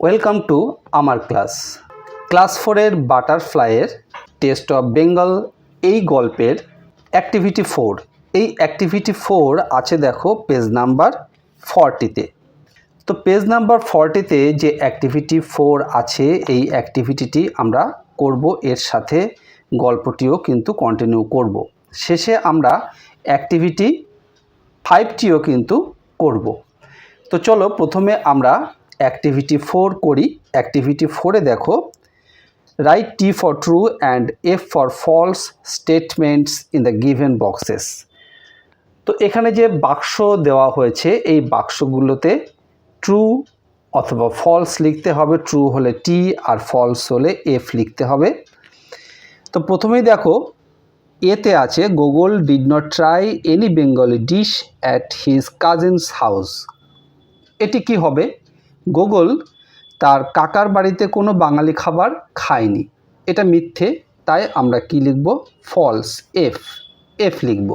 Welcome to আমার class 4-এর বাটারফ্লাইয়ের test of Bengal এই গল্পের অ্যাক্টিভিটি 4। এই অ্যাক্টিভিটি 4 আছে দেখো পেজ নাম্বার 40-তে। তো পেজ নাম্বার 40-তে যে অ্যাক্টিভিটি 4 আছে এই অ্যাক্টিভিটিটি আমরা করব, এর সাথে গল্পটিও কিন্তু কন্টিনিউ করব। শেষে আমরা অ্যাক্টিভিটি 5টিও কিন্তু করব। তো চলো প্রথমে আমরা অ্যাক্টিভিটি 4 করি। অ্যাক্টিভিটি 4-এ দেখো right T for true and F for false statements in the given boxes. তো এখানে যে বাক্স দেওয়া হয়েছে এই বাক্সগুলোতে ট্রু অথবা ফলস লিখতে হবে। ট্রু হলে টি আর ফলস হলে এফ লিখতে হবে। তো প্রথমেই দেখো এতে আছে Gogol did not try any Bengali dish at his cousin's house. এটি কি হবে? গোগল তার কাকার বাড়িতে কোনো বাঙালি খাবার খায়নি, এটা মিথ্যে, তাই আমরা কি লিখব? ফলস, এফ লিখব।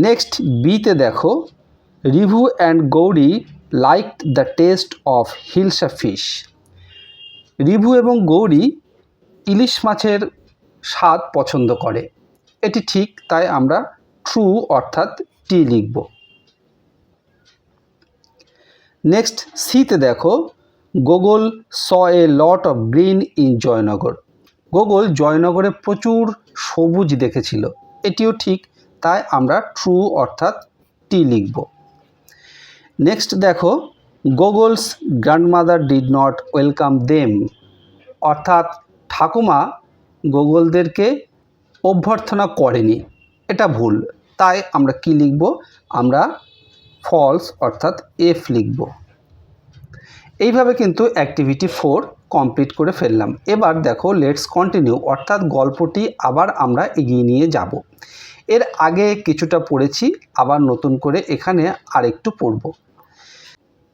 নেক্সট বিতে দেখো Rivu and Gauri liked the taste of hilsa fish. Rivu এবং গৌরী ইলিশ মাছের স্বাদ পছন্দ করে, এটি ঠিক, তাই আমরা ট্রু অর্থাৎ টি লিখব। নেক্সট সিতে দেখো Gogol saw a lot of green in Joynagar. Gogol জয়নগরে প্রচুর সবুজ দেখেছিল, এটিও ঠিক, তাই আমরা ট্রু অর্থাৎ টি লিখব। নেক্সট দেখো goggles grandmother did not welcome them, অর্থাৎ ঠাকুমা গোগলদেরকে অভ্যর্থনা করেনি, এটা ভুল, তাই আমরা কি লিখব? আমরা ফলস অর্থাৎ এফ লিখব। এইভাবে কিন্তু অ্যাক্টিভিটি 4 কমপ্লিট করে ফেললাম। এবার দেখো লেটস কন্টিনিউ, অর্থাৎ গল্পটি আবার আমরা এগিয়ে নিয়ে যাব। এর আগে কিছুটা পড়েছি, আবার নতুন করে এখানে আরেকটু পড়ব।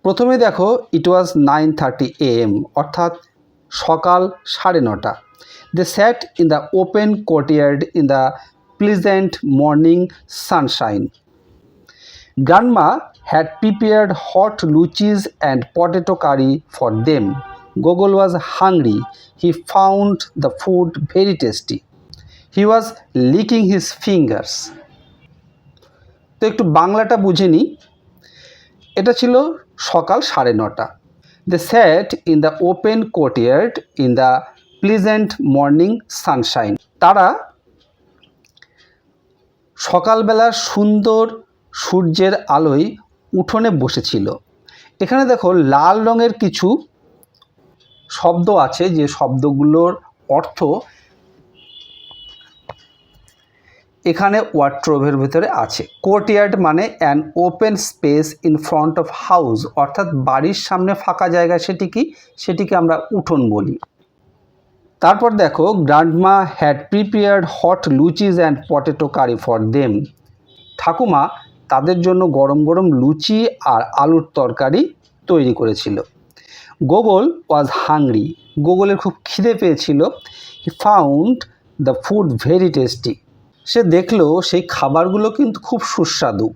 প্রথমে দেখো ইট ওয়াজ 9:30 AM, অর্থাৎ সকাল 9:30। They sat in the open courtyard in the pleasant morning sunshine. Grandma had prepared hot luchis and potato curry for them. Gogol was hungry. He found the food very tasty. He was licking his fingers. তো একটু বাংলাটা বুঝে নিই। এটা ছিল সকাল 9:30। They sat in the open courtyard in the pleasant morning sunshine. তারা সকালবেলার সুন্দর সূর্যের আলোয় উঠোনে বসেছিল। এখানে দেখো লাল রঙের কিছু শব্দ আছে, যে শব্দগুলোর অর্থ এখানে ওয়ার্ডট্রোভের ভিতরে আছে। কোর্টইয়ার্ড মানে an open space in front of house, অর্থাৎ বাড়ির সামনে ফাঁকা জায়গা, সেটিকে আমরা উঠোন বলি। তারপর দেখো grandma had prepared hot luchis and potato curry for them. ঠাকুমা তাদের জন্য গরম গরম লুচি আর আলুর তরকারি তৈরি করেছিল। গোগল ওয়াজ হাংরি, গোগলের খুব খিদে পেয়েছিল। He found the food very tasty, সে দেখলো সেই খাবারগুলো কিন্তু খুব সুস্বাদু।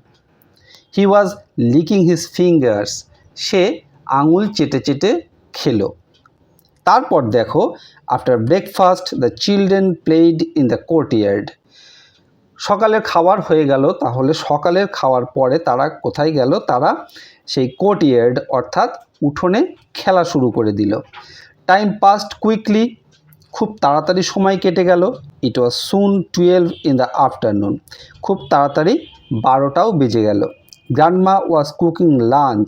He was licking his fingers, সে আঙুল চেটে চেটে খেলো। তারপর দেখো after breakfast the children played in the courtyard. সকালের খাবার হয়ে গেল, তাহলে সকালের খাওয়ার পরে তারা কোথায় গেল? তারা সেই কোর্টইয়ার্ড অর্থাৎ উঠোনে খেলা শুরু করে দিল। টাইম পাস্ট কুইকলি, খুব তাড়াতাড়ি সময় কেটে গেল। ইট ওয়াজ সুন 12 ইন দ্য আফটারনুন, খুব তাড়াতাড়ি 12টাও বেজে গেল। গ্র্যান্ডমা ওয়াজ কুকিং লাঞ্চ,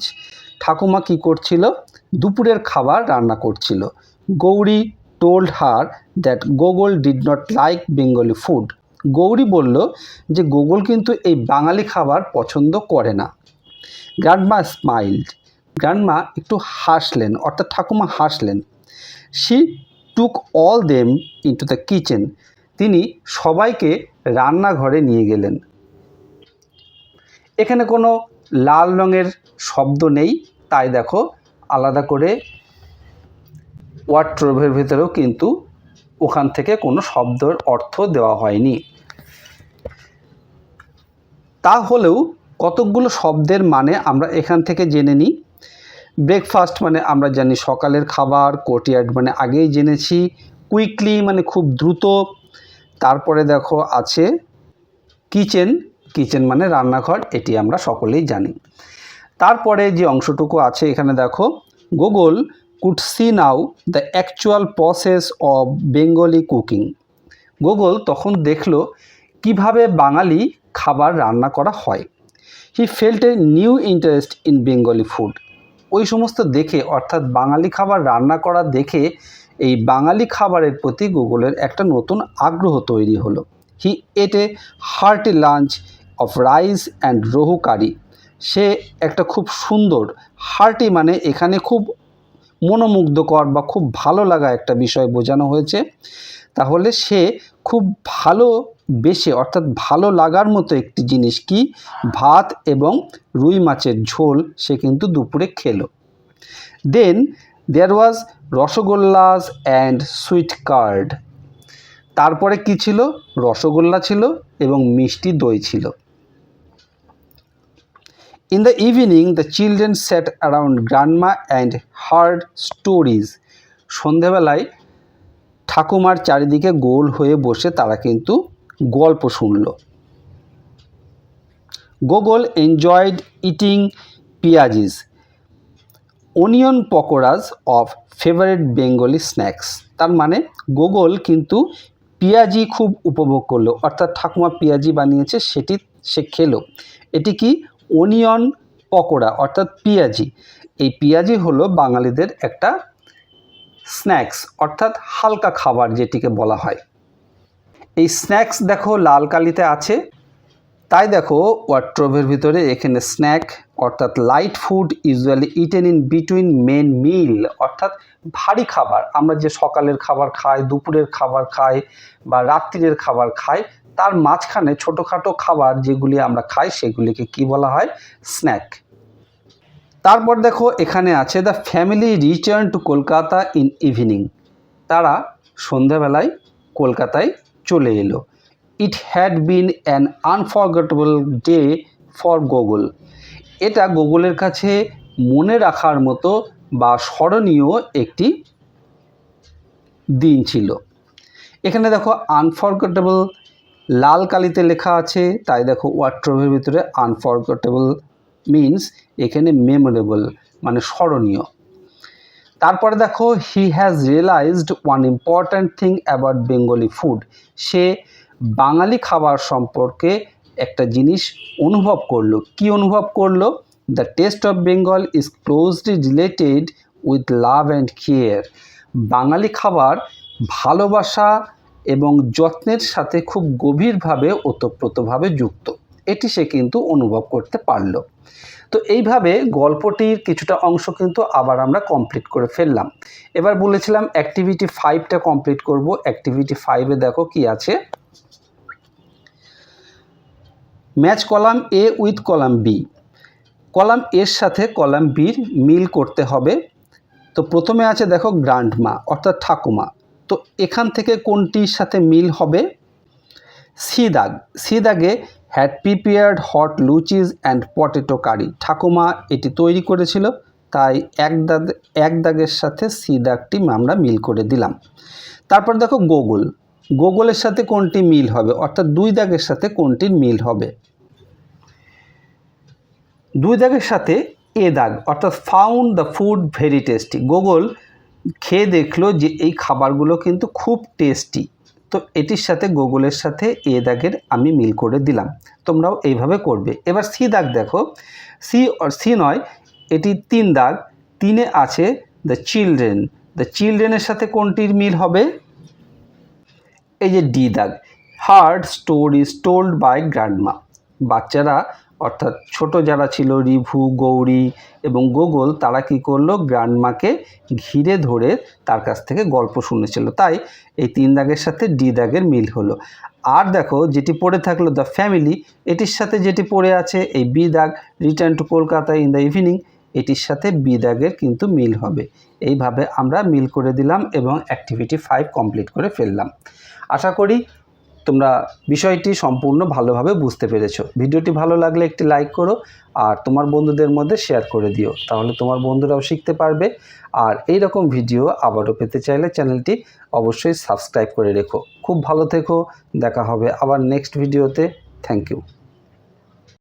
ঠাকুমা কী করছিল? দুপুরের খাবার রান্না করছিল। Gauri told her that Gogol did not like Bengali food. Gauri বলল যে গোগল কিন্তু এই বাঙালি খাবার পছন্দ করে না। গ্র্যান্ডমা স্মাইল্ড, গ্র্যান্ডমা একটু হাসলেন, অর্থাৎ ঠাকুমা হাসলেন। She took all them into the kitchen, তিনি সবাইকে রান্নাঘরে নিয়ে গেলেন। এখানে কোনো লাল রঙের শব্দ নেই, তাই দেখো আলাদা করে ওয়ার্ডট্রোভের ভিতরেও কিন্তু ওখান থেকে কোনো শব্দের অর্থ দেওয়া হয়নি। তাহলেও কতকগুলো শব্দের মানে আমরা এখান থেকে জেনে নিই। ব্রেকফাস্ট মানে আমরা জানি সকালের খাবার, কোর্টইয়ার্ড মানে আগেই জেনেছি, কুইকলি মানে খুব দ্রুত। তারপরে দেখো আছে কিচেন, কিচেন মানে রান্নাঘর, এটি আমরা সকলেই জানি। তারপরে যে অংশটুকু আছে এখানে দেখো, Gogol could see now the actual process of Bengali cooking. Gogol তখন দেখলো কিভাবে বাঙালি খাবার রান্না করা হয়। He felt a new interest in Bengali food. ওই সমস্ত দেখে, অর্থাৎ বাঙালি খাবার রান্না করা দেখে এই বাঙালি খাবারের প্রতি গুগলের একটা নতুন আগ্রহ তৈরি হলো। He ate a hearty lunch of rice and rohu curry. সে একটা খুব সুন্দর, হার্টি মানে এখানে খুব মনোমুগ্ধকর বা খুব ভালো লাগা একটা বিষয় বোঝানো হয়েছে। তাহলে সে খুব ভালোবেসে, অর্থাৎ ভালো লাগার মতো একটি জিনিস কি, ভাত এবং রুই মাছের ঝোল সে কিন্তু দুপুরে খেলো। দেন দেয়ার ওয়াজ রসগোল্লাস অ্যান্ড সুইট কার্ড। তারপরে কি ছিল, রসগোল্লা ছিল এবং মিষ্টি দই ছিল। In the evening, the children sat around grandma and heard stories. সন্ধেবেলায় ঠাকুমার চারিদিকে গোল হয়ে বসে তারা কিন্তু গল্প শুনল। Gogol enjoyed eating piyajis, onion pakoras of favourite Bengali snacks. তার মানে গুগল কিন্তু পেঁয়াজি খুব উপভোগ করলো, অর্থাৎ ঠাকুমা পেঁয়াজি বানিয়েছে সেটি সে খেলো। এটি কি, অনিয়ন পকোড়া অর্থাৎ পেঁয়াজি। এই পেঁয়াজি হলো বাঙালিদের একটা স্ন্যাক্স, অর্থাৎ হালকা খাবার যেটিকে বলা হয়। এই স্ন্যাক্স দেখো লাল কালিতে আছে, তাই দেখো ওয়ার্ড্রোবের ভিতরে এখানে স্ন্যাক অর্থাৎ light food usually eaten in between main meal, অর্থাৎ ভারী খাবার। আমরা যে সকালের খাবার খাই, দুপুরের খাবার খাই বা রাত্রির খাবার খাই, তার মাঝখানে ছোটোখাটো খাবার যেগুলি আমরা খাই সেগুলিকে কি বলা হয়, স্ন্যাক। তারপর দেখো এখানে আছে the family return to Kolkata in evening. তারা সন্ধ্যাবেলায় কলকাতায় চলে এলো। It had been an unforgettable day for Google. এটা গুগলের কাছে মনে রাখার মতো বা স্মরণীয় একটি দিন ছিল। এখানে দেখো আনফরগেটেবল লাল কালিতে লেখা আছে, তাই দেখো ওয়ার্ড্রোবের ভিতরে আনফরগেটেবল মিনস এখানে মেমোরেবল মানে স্মরণীয়। তারপরে দেখো he has realised one important thing about Bengali food. সে বাঙালি খাবার সম্পর্কে একটা জিনিস অনুভব করলো। কি অনুভব করলো? The taste of Bengal is closely related with love and care. বাঙালি খাবার ভালোবাসা এবং যত্নের সাথে খুব গভীরভাবে ওতপ্রোতভাবে যুক্ত, এটি সে কিন্তু অনুভব করতে পারলো। তো এইভাবে গল্পটির কিছুটা অংশ কিন্তু আবার আমরা কমপ্লিট করে ফেললাম। এবার বলেছিলাম অ্যাক্টিভিটি 5টা কমপ্লিট করব। অ্যাক্টিভিটি 5-এ দেখো কি আছে, match column A with column B. Column এর সাথে কলাম বির মিল করতে হবে। তো প্রথমে আছে দেখো গ্র্যান্ডমা অর্থাৎ ঠাকুমা। তো এখান থেকে কোনটির সাথে মিল হবে? সি দাগ, সি দাগে had prepared hot luchis and potato curry. ঠাকুমা এটি তৈরি করেছিল, তাই এক দাগের সাথে সি দাগটি আমরা মিল করে দিলাম। তারপর দেখো গুগল, গুগলের সাথে কোনটি মিল হবে, অর্থাৎ 2 দাগের সাথে কোনটির মিল হবে? 2 দাগের সাথে এ দাগ অর্থাৎ found the food very tasty. Google খেয়ে দেখলো যে এই খাবারগুলো কিন্তু খুব টেস্টি। তো এটির সাথে গুগলের সাথে এ দাগের আমি মিল করে দিলাম। তোমরাও এইভাবে করবে। এবার সি দাগ দেখো, সি নয়, এটি 3 দাগ। 3-এ আছে দ্য চিলড্রেন। দ্য চিলড্রেনের সাথে কোনটির মিল হবে? এই যে ডি দাগ, heard stories told by grandma. বাচ্চারা অর্থাৎ ছোট যারা ছিল রিভু, গৌরী এবং গুগল, তারা কি করলো, গ্র্যান্ডমাকে ঘিরে ধরে তার কাছ থেকে গল্প শুনেছিল, তাই এই 3 দাগের সাথে ডি দাগের মিল হলো। আর দেখো যেটি পড়ে থাকলো দ্য ফ্যামিলি, এটির সাথে যেটি পড়ে আছে এই বি দাগ return to Kolkata in the evening, এটির সাথে বি দাগের কিন্তু মিল হবে। এইভাবে আমরা মিল করে দিলাম এবং অ্যাক্টিভিটি 5 কমপ্লিট করে ফেললাম। আশা করি তোমরা বিষয়টি সম্পূর্ণ ভালোভাবে বুঝতে পেরেছো। ভিডিওটি ভালো লাগলে একটি লাইক করো আর তোমার বন্ধুদের মধ্যে শেয়ার করে দিও, তাহলে তোমার বন্ধুরাও শিখতে পারবে। আর এই রকম ভিডিও আবারও পেতে চাইলে চ্যানেলটি অবশ্যই সাবস্ক্রাইব করে রেখো। খুব ভালো থেকো, দেখা হবে আবার নেক্সট ভিডিওতে। Thank you.